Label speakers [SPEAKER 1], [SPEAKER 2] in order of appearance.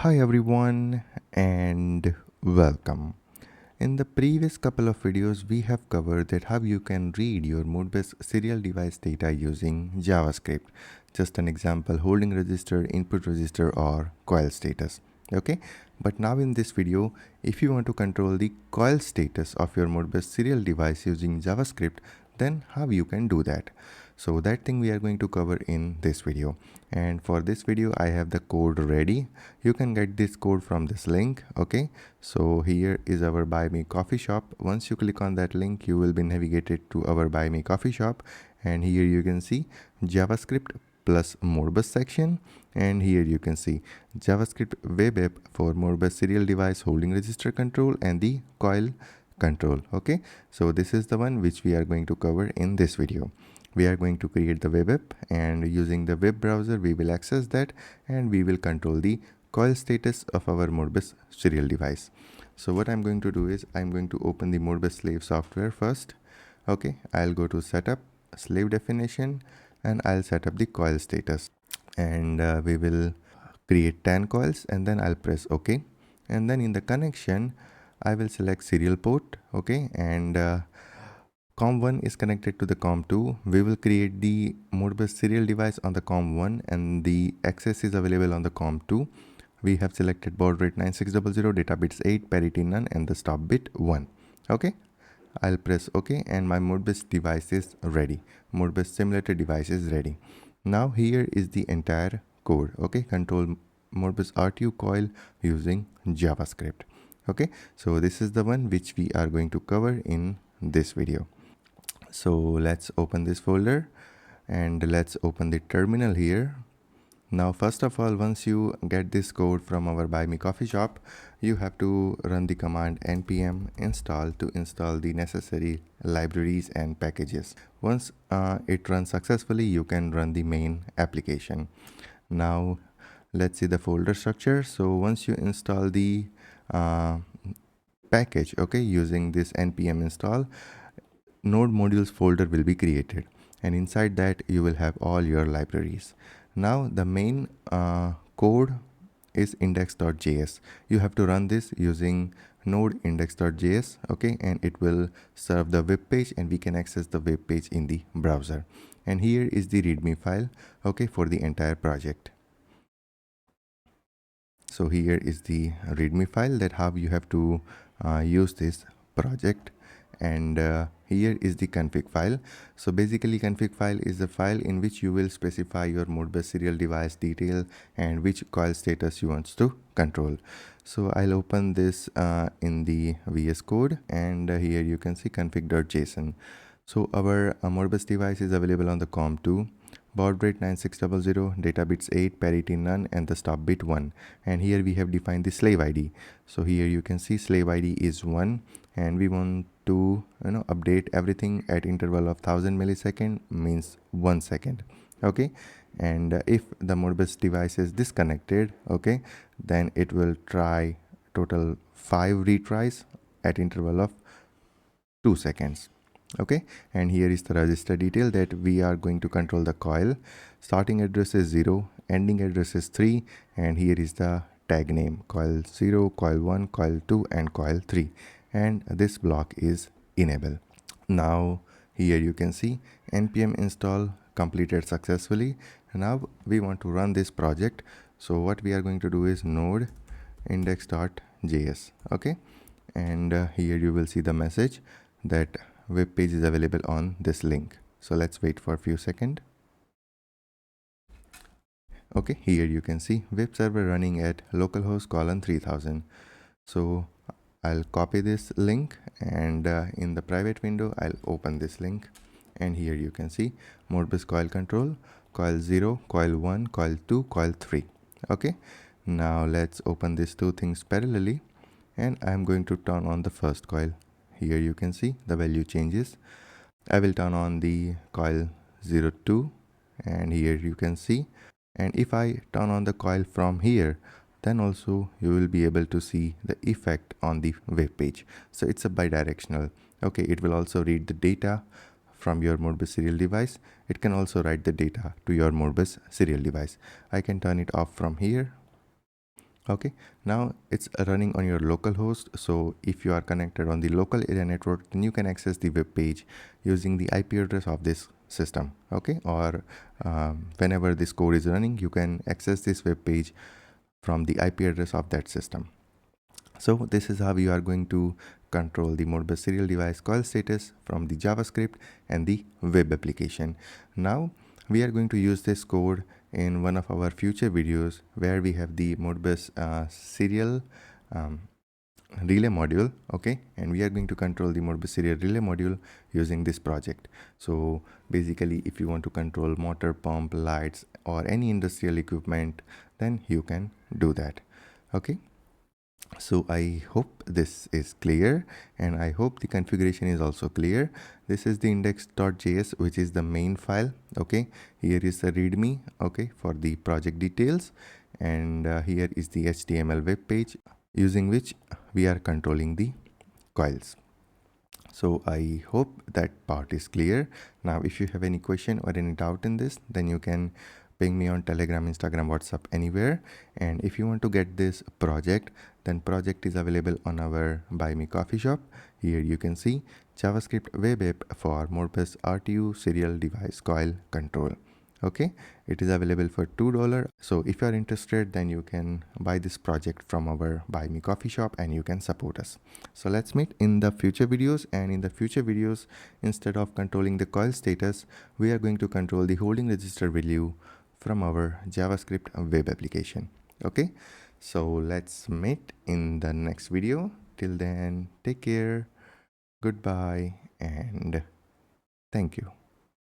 [SPEAKER 1] Hi everyone and welcome. In the previous couple of videos we have covered that how you can read your Modbus serial device data using JavaScript. Just an example, holding register, input register or coil status. Okay, but now in this video, if you want to control the coil status of your Modbus serial device using JavaScript, then how you can do that. So that thing we are going to cover in this video. And for this video I have the code ready. You can get this code from this link. Okay, so here is our buy me coffee shop. Once you click on that link, you will be navigated to our buy me coffee shop, and here you can see JavaScript plus Modbus section, and here you can see JavaScript web app for Modbus serial device holding register control and the coil control. Okay, so this is the one which we are going to cover in this video. We are going to create the web app, and using the web browser we will access that, and we will control the coil status of our Modbus serial device. So what I'm going to do is I'm going to open the Modbus slave software first. Okay, I'll go to setup, slave definition, and I'll set up the coil status, and we will create 10 coils, and then I'll press OK, and then in the connection I will select serial port. Okay, and COM1 is connected to the COM2. We will create the Modbus serial device on the COM1, and the access is available on the COM2. We have selected baud rate 9600, data bits 8, parity none, and the stop bit 1. Okay, I'll press OK, and my Modbus device is ready. Modbus simulator device is ready. Now here is the entire code. Okay, control Modbus RTU coil using JavaScript. Okay, so this is the one which we are going to cover in this video. So let's open this folder and let's open the terminal here. Now first of all, once you get this code from our buy me coffee shop, you have to run the command npm install to install the necessary libraries and packages. Once it runs successfully, you can run the main application. Now let's see the folder structure. So once you install the package, okay, using this npm install, node modules folder will be created, and inside that you will have all your libraries. Now the main code is index.js. You have to run this using node index.js. Okay, and it will serve the web page, and we can access the web page in the browser. And here is the readme file, okay, for the entire project. So here is the readme file that how you have to use this project. And here is the config file. So basically config file is the file in which you will specify your Modbus serial device detail and which coil status you want to control. So I'll open this in the VS Code, and here you can see config.json. So our Modbus device is available on the COM2, baud rate 9600, data bits 8, parity none, and the stop bit 1. And here we have defined the slave ID. So here you can see slave ID is 1, and we want to update everything at interval of 1000 millisecond, means 1 second. Okay, and if the Modbus device is disconnected, okay, then it will try total 5 retries at interval of 2 seconds. Okay, and here is the register detail that we are going to control the coil. Starting address is 0, ending address is 3, and here is the tag name: coil 0, coil 1, coil 2, and coil 3, and this block is enable. Now here you can see npm install completed successfully. Now we want to run this project. So what we are going to do is node index.js. okay, and here you will see the message that web page is available on this link. So let's wait for a few seconds. Okay, here you can see web server running at localhost colon 3000. So I'll copy this link, and in the private window I'll open this link, and here you can see Modbus coil control, coil 0, coil 1, coil 2, coil 3. Okay, now let's open these two things parallelly, and I'm going to turn on the first coil. Here you can see the value changes. I will turn on the coil 02, and here you can see, and if I turn on the coil from here, then also you will be able to see the effect on the web page. So it's a bidirectional. Okay, it will also read the data from your Modbus serial device. It can also write the data to your Modbus serial device. I can turn it off from here. Okay, now it's running on your local host. So if you are connected on the local area network, then you can access the web page using the IP address of this system. Okay, or whenever this code is running, you can access this web page from the IP address of that system. So this is how you are going to control the Modbus serial device coil status from the JavaScript and the web application. Now we are going to use this code in one of our future videos where we have the Modbus serial relay module. Okay, and we are going to control the Modbus serial relay module using this project. So basically, if you want to control motor, pump, lights, or any industrial equipment, then you can do that. Okay, so I hope this is clear, and I hope the configuration is also clear. This is the index.js, which is the main file. Okay, here is the readme, okay, for the project details, and here is the HTML web page using which we are controlling the coils. So I hope that part is clear. Now if you have any question or any doubt in this, then you can ping me on Telegram, Instagram, WhatsApp, anywhere. And if you want to get this project, then project is available on our Buy Me Coffee shop. Here you can see JavaScript web app for Modbus RTU serial device coil control. Okay, it is available for $2. So if you are interested, then you can buy this project from our Buy Me Coffee shop and you can support us. So let's meet in the future videos, and in the future videos, instead of controlling the coil status, we are going to control the holding register value from our JavaScript web application. Okay, so let's meet in the next video. Till then, take care, goodbye, and thank you.